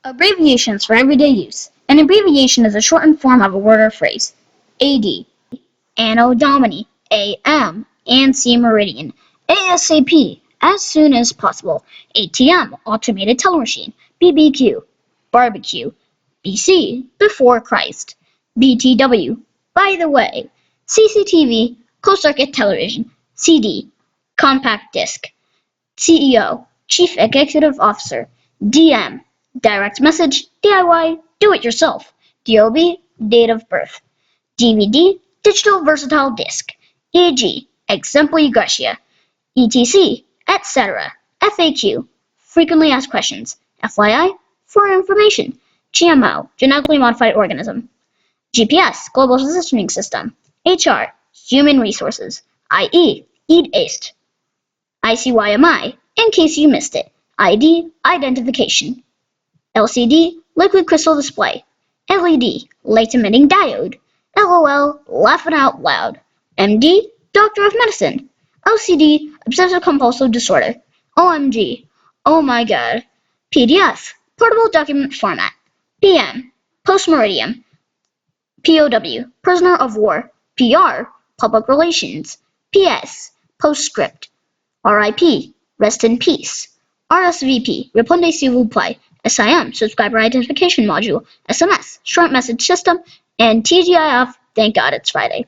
Abbreviations for everyday use. An abbreviation is a shortened form of a word or phrase. AD, Anno Domini, AM, ANSI Meridian, ASAP, as soon as possible, ATM, automated teller machine, BBQ, barbecue, BC, before Christ, BTW, by the way, CCTV, closed circuit television, CD, compact disc, CEO, Chief Executive Officer, DM, direct message, DIY, do it yourself, DOB, date of birth, DVD, digital versatile disc, EG, exempli gratia, etc., etc., FAQ, frequently asked questions, FYI, for information, GMO, genetically modified organism, GPS, global positioning system, HR, human resources, IE, eat aced, ICYMI, in case you missed it, ID, identification, LCD, liquid crystal display, LED, light emitting diode, LOL, laughing out loud, MD, doctor of medicine, OCD, obsessive compulsive disorder, OMG, oh my god, PDF, portable document format, PM, postmeridian, POW, prisoner of war, PR, public relations, PS, postscript, RIP, rest in peace, RSVP, répondez s'il vous plaît, SIM, subscriber identification module, SMS, short message system, and TGIF, thank God it's Friday.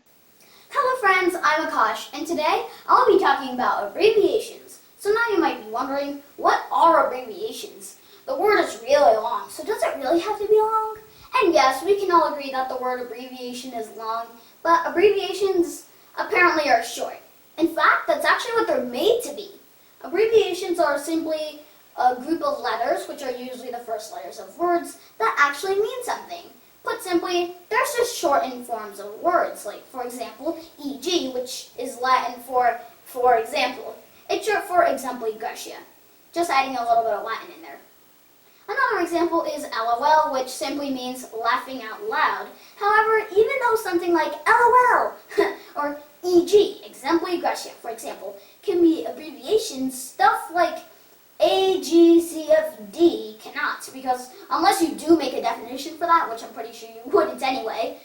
Hello friends, I'm Akash, and today I'll be talking about abbreviations. So now you might be wondering, what are abbreviations? The word is really long, so does it really have to be long? And yes, we can all agree that the word abbreviation is long, but abbreviations apparently are short. In fact, that's actually what they're made to be. Abbreviations are simply a group of letters, which are usually the first letters of words, that actually mean something. Put simply, there's just shortened forms of words, like, for example, EG, which is Latin for example. It's short for exempli gratia, just adding a little bit of Latin in there. Another example is LOL, which simply means laughing out loud. However, even though something like LOL or EG, exempli gratia, for example, can be abbreviations, stuff like AGCFD cannot, because unless you do make a definition for that, which I'm pretty sure you wouldn't anyway,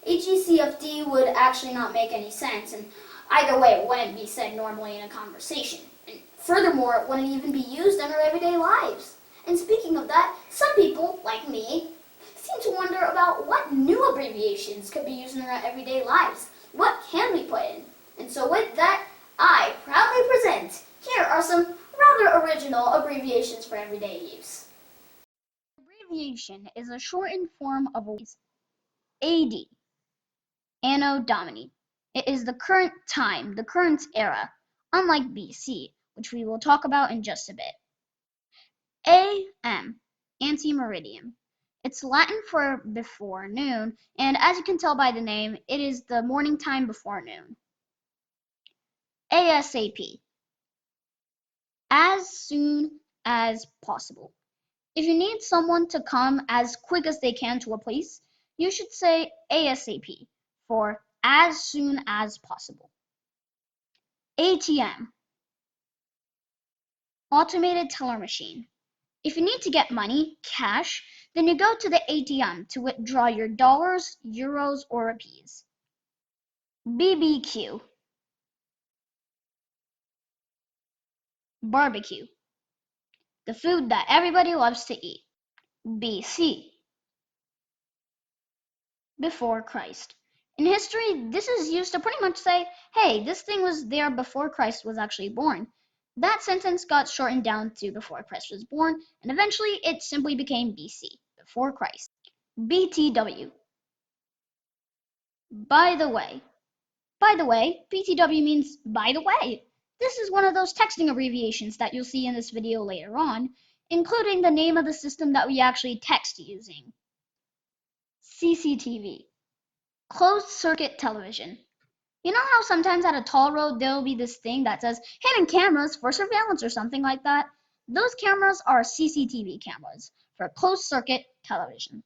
AGCFD would actually not make any sense, and either way it wouldn't be said normally in a conversation. And furthermore, it wouldn't even be used in our everyday lives. And speaking of that, some people, like me, seem to wonder about what new abbreviations could be used in our everyday lives. What can we put in? And so with that, I proudly present, here are some rather original abbreviations for everyday use. Abbreviation is a shortened form of a word. AD, Anno Domini. It is the current time, the current era, unlike BC, which we will talk about in just a bit. AM, Anti-Meridian. It's Latin for before noon, and as you can tell by the name, it is the morning time before noon. ASAP, as soon as possible. If you need someone to come as quick as they can to a place, you should say ASAP for as soon as possible. ATM, automated teller machine. If you need to get money, cash, then you go to the ATM to withdraw your dollars, euros, or rupees. BBQ, barbecue, the food that everybody loves to eat. BC, before Christ. In history, this is used to pretty much say, hey, this thing was there before Christ was actually born. That sentence got shortened down to before Christ was born, and eventually it simply became BC, before Christ. BTW, by the way. By the way, BTW means by the way. This is one of those texting abbreviations that you'll see in this video later on, including the name of the system that we actually text using. CCTV, closed circuit television. You know how sometimes at a toll road there'll be this thing that says hidden cameras for surveillance or something like that? Those cameras are CCTV cameras for closed circuit television.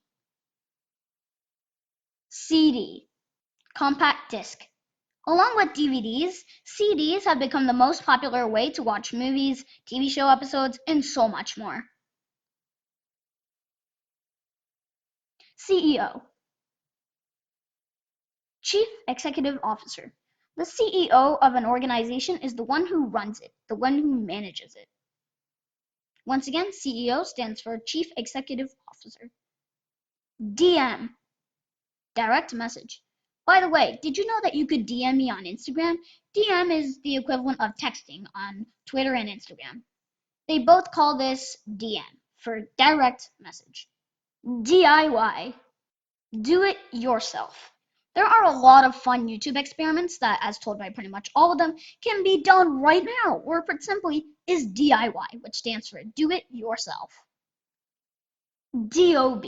CD, compact disc. Along with DVDs, CDs have become the most popular way to watch movies, TV show episodes, and so much more. CEO, Chief Executive Officer. The CEO of an organization is the one who runs it, the one who manages it. Once again, CEO stands for Chief Executive Officer. DM, direct message. By the way, did you know that you could DM me on Instagram? DM is the equivalent of texting on Twitter and Instagram. They both call this DM for direct message. DIY, do it yourself. There are a lot of fun YouTube experiments that, as told by pretty much all of them, can be done right now, or put simply, is DIY, which stands for do it yourself. DOB,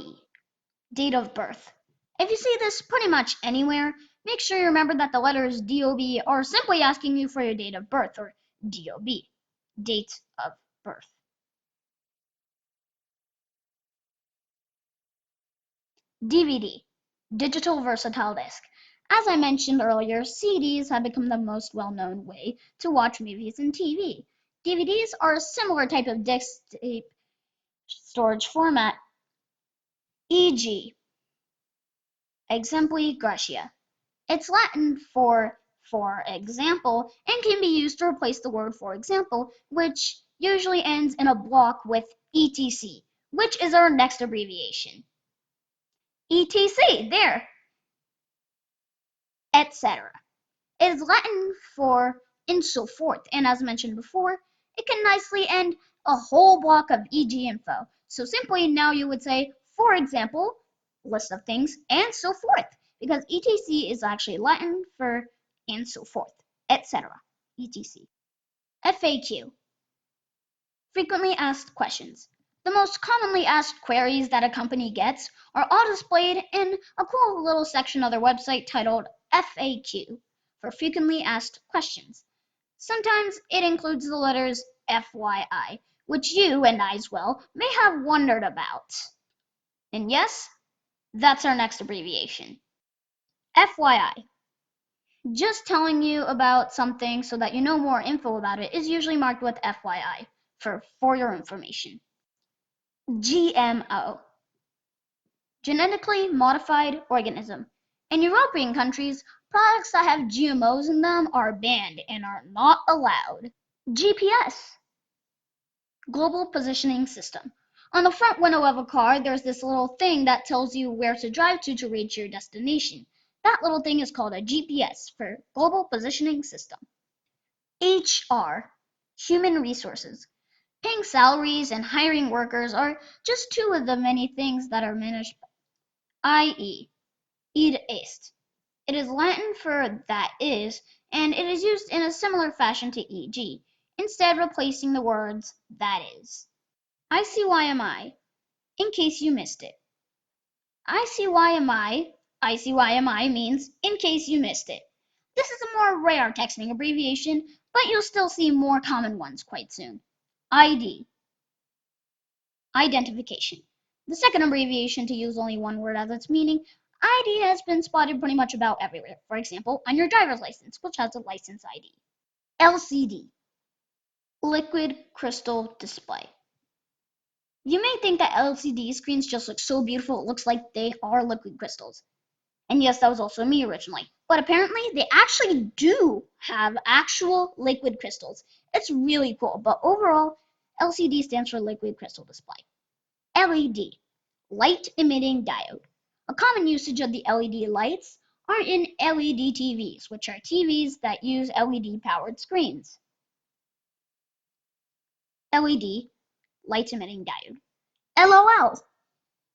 date of birth. If you see this pretty much anywhere, make sure you remember that the letters DOB are simply asking you for your date of birth, or DOB, date of birth. DVD, digital versatile disc. As I mentioned earlier, CDs have become the most well-known way to watch movies and TV. DVDs are a similar type of disc tape storage format, e.g., exempli gratia. It's Latin for example, and can be used to replace the word for example, which usually ends in a block with etc, which is our next abbreviation. etc, there, etc. It is Latin for and so forth, and as mentioned before, it can nicely end a whole block of EG info. So simply now you would say, for example, list of things, and so forth, because etc is actually Latin for and so forth, etc. etc. FAQ, frequently asked questions. The most commonly asked queries that a company gets are all displayed in a cool little section of their website titled FAQ, for frequently asked questions. Sometimes it includes the letters FYI, which you and I as well may have wondered about. And yes, that's our next abbreviation. FYI. Just telling you about something so that you know more info about it is usually marked with FYI, for your information. GMO, genetically modified organism. In European countries, products that have GMOs in them are banned and are not allowed. GPS, global positioning system. On the front window of a car, there's this little thing that tells you where to drive to reach your destination. That little thing is called a GPS, for global positioning system. HR, human resources. Paying salaries and hiring workers are just two of the many things that are managed, i.e., id est. It is Latin for that is, and it is used in a similar fashion to eg, instead replacing the words that is. ICYMI, in case you missed it. ICYMI means in case you missed it. This is a more rare texting abbreviation, but you'll still see more common ones quite soon. ID, identification. The second abbreviation to use only one word as its meaning, ID has been spotted pretty much about everywhere. For example, on your driver's license, which has a license ID. LCD, liquid crystal display. You may think that LCD screens just look so beautiful it looks like they are liquid crystals. And yes, that was also me originally. But apparently they actually do have actual liquid crystals. It's really cool, but overall, LCD stands for liquid crystal display. LED, light emitting diode. A common usage of the LED lights are in LED TVs, which are TVs that use LED powered screens. LED, light emitting diode. LOL,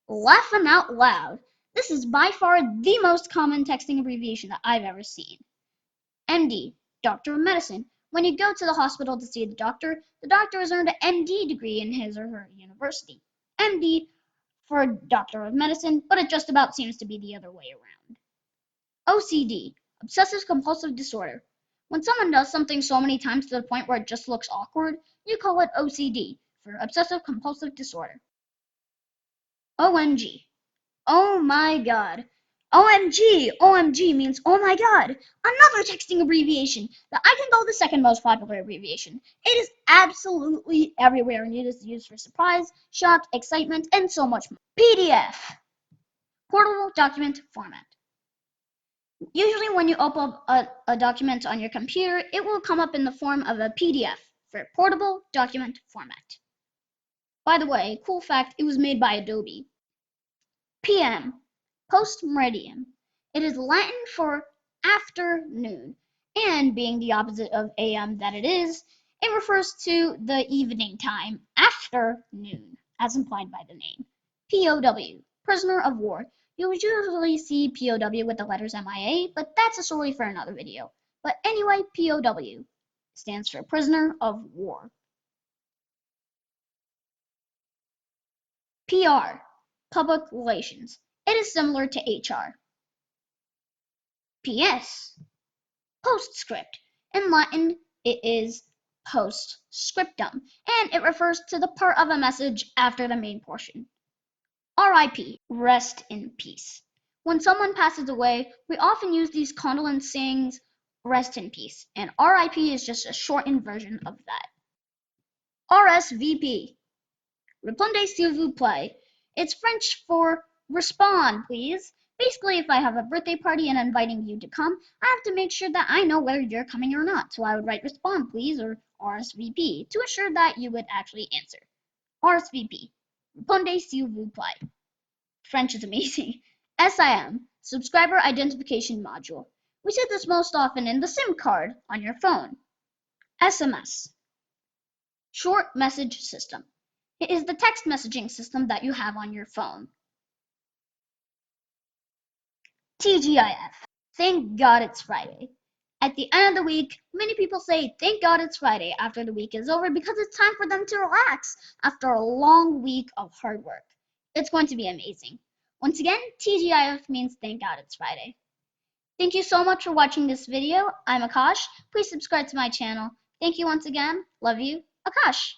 laughing out loud. This is by far the most common texting abbreviation that I've ever seen. MD, Doctor of Medicine. When you go to the hospital to see the doctor has earned an MD degree in his or her university. MD for Doctor of Medicine, but it just about seems to be the other way around. OCD, Obsessive Compulsive Disorder. When someone does something so many times to the point where it just looks awkward, you call it OCD, for Obsessive Compulsive Disorder. OMG, oh my god. OMG means oh my god. Another texting abbreviation that I can call the second most popular abbreviation. It is absolutely everywhere and it is used for surprise, shock, excitement, and so much more. PDF, Portable document format. Usually when you open a document on your computer, it will come up in the form of a PDF for portable document format. By the way, cool fact, it was made by Adobe. PM, post meridian. It is Latin for afternoon, and being the opposite of AM that it refers to the evening time, after noon, as implied by the name. POW, prisoner of war. You usually see POW with the letters MIA, but that's a story for another video. But anyway, POW stands for prisoner of war. PR, public relations. It is similar to HR. PS, postscript. In Latin, it is postscriptum, and it refers to the part of a message after the main portion. RIP, rest in peace. When someone passes away, we often use these condolence sayings, rest in peace, and RIP is just a shortened version of that. RSVP, répondez s'il vous plaît. It's French for respond, please. Basically, if I have a birthday party and inviting you to come, I have to make sure that I know whether you're coming or not. So I would write respond, please, or RSVP to assure that you would actually answer. RSVP, répondez s'il vous plaît. French is amazing. SIM, subscriber identification module. We see this most often in the SIM card on your phone. SMS, short message system. It is the text messaging system that you have on your phone. TGIF, thank God it's Friday. At the end of the week, many people say thank God it's Friday after the week is over because it's time for them to relax after a long week of hard work. It's going to be amazing. Once again, TGIF means thank God it's Friday. Thank you so much for watching this video. I'm Akash. Please subscribe to my channel. Thank you once again. Love you, Akash.